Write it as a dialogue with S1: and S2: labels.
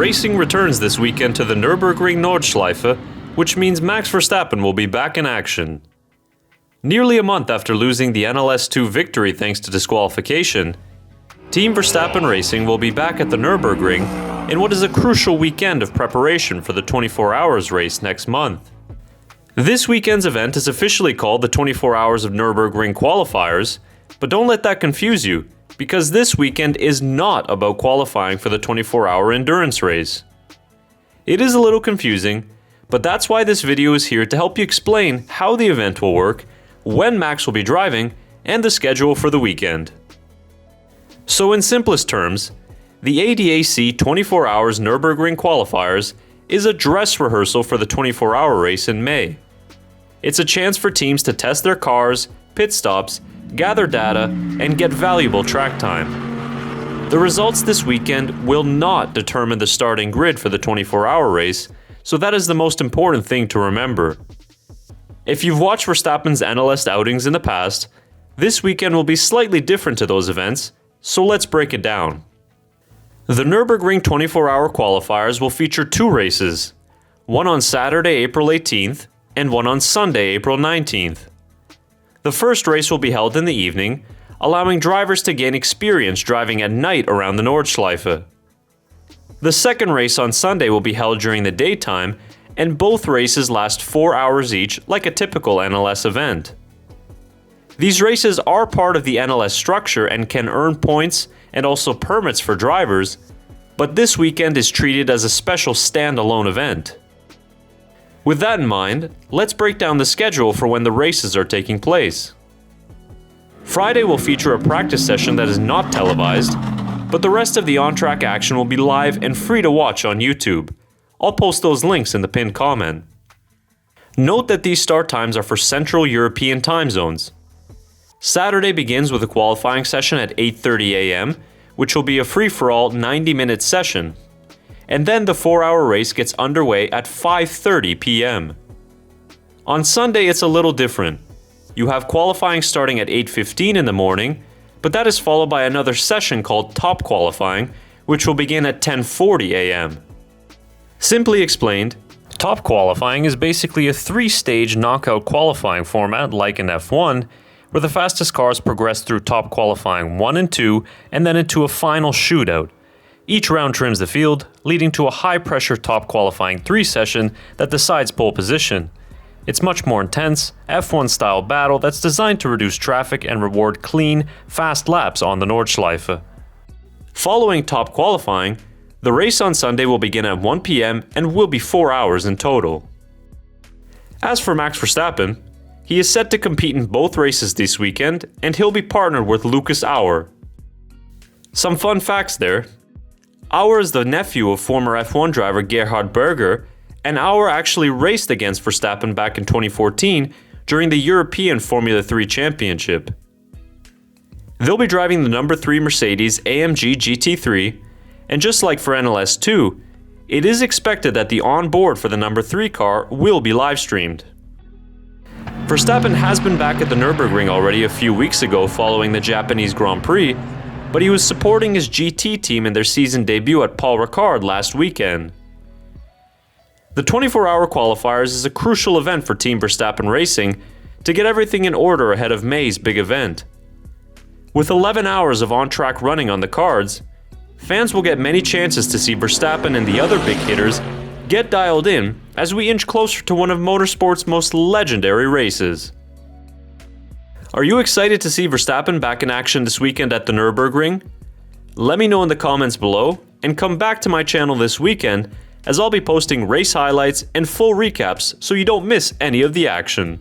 S1: Racing returns this weekend to the Nürburgring Nordschleife, which means Max Verstappen will be back in action. Nearly a month after losing the NLS2 victory thanks to disqualification, Team Verstappen Racing will be back at the Nürburgring in what is a crucial weekend of preparation for the 24 Hours race next month. This weekend's event is officially called the 24 Hours of Nürburgring Qualifiers, but don't let that confuse you, because this weekend is not about qualifying for the 24-hour endurance race. It is a little confusing, but that's why this video is here to help you explain how the event will work, when Max will be driving, and the schedule for the weekend. So in simplest terms, the ADAC 24 Hours Nürburgring Qualifiers is a dress rehearsal for the 24-hour race in May. It's a chance for teams to test their cars, pit stops, gather data, and get valuable track time. The results this weekend will not determine the starting grid for the 24-hour race, so that is the most important thing to remember. If you've watched Verstappen's NLS outings in the past, this weekend will be slightly different to those events, so let's break it down. The Nürburgring 24-hour qualifiers will feature two races, one on Saturday, April 18th, and one on Sunday, April 19th. The first race will be held in the evening, allowing drivers to gain experience driving at night around the Nordschleife. The second race on Sunday will be held during the daytime, and both races last 4 hours each like a typical NLS event. These races are part of the NLS structure and can earn points and also permits for drivers, but this weekend is treated as a special standalone event. With that in mind, let's break down the schedule for when the races are taking place. Friday will feature a practice session that is not televised, but the rest of the on-track action will be live and free to watch on YouTube. I'll post those links in the pinned comment. Note that these start times are for Central European time zones. Saturday begins with a qualifying session at 8:30 a.m., which will be a free-for-all 90-minute session. And then the 4-hour race gets underway at 5:30 p.m. On Sunday, it's a little different. You have qualifying starting at 8:15 in the morning, but that is followed by another session called Top Qualifying, which will begin at 10:40 a.m. Simply explained, Top Qualifying is basically a 3-stage knockout qualifying format like in F1, where the fastest cars progress through Top Qualifying 1 and 2, and then into a final shootout. Each round trims the field, leading to a high-pressure Top Qualifying 3 session that decides pole position. It's much more intense, F1-style battle that's designed to reduce traffic and reward clean, fast laps on the Nordschleife. Following Top Qualifying, the race on Sunday will begin at 1 p.m. and will be 4 hours in total. As for Max Verstappen, he is set to compete in both races this weekend, and he'll be partnered with Lucas Auer. Some fun facts there. Auer is the nephew of former F1 driver Gerhard Berger, and Auer actually raced against Verstappen back in 2014 during the European Formula 3 Championship. They'll be driving the number 3 Mercedes AMG GT3, and just like for NLS2, it is expected that the onboard for the number 3 car will be live streamed. Verstappen has been back at the Nürburgring already a few weeks ago following the Japanese Grand Prix, but he was supporting his GT team in their season debut at Paul Ricard last weekend. The 24-hour qualifiers is a crucial event for Team Verstappen Racing to get everything in order ahead of May's big event. With 11 hours of on-track running on the cards, fans will get many chances to see Verstappen and the other big hitters get dialed in as we inch closer to one of motorsport's most legendary races. Are you excited to see Verstappen back in action this weekend at the Nürburgring? Let me know in the comments below, and come back to my channel this weekend as I'll be posting race highlights and full recaps so you don't miss any of the action.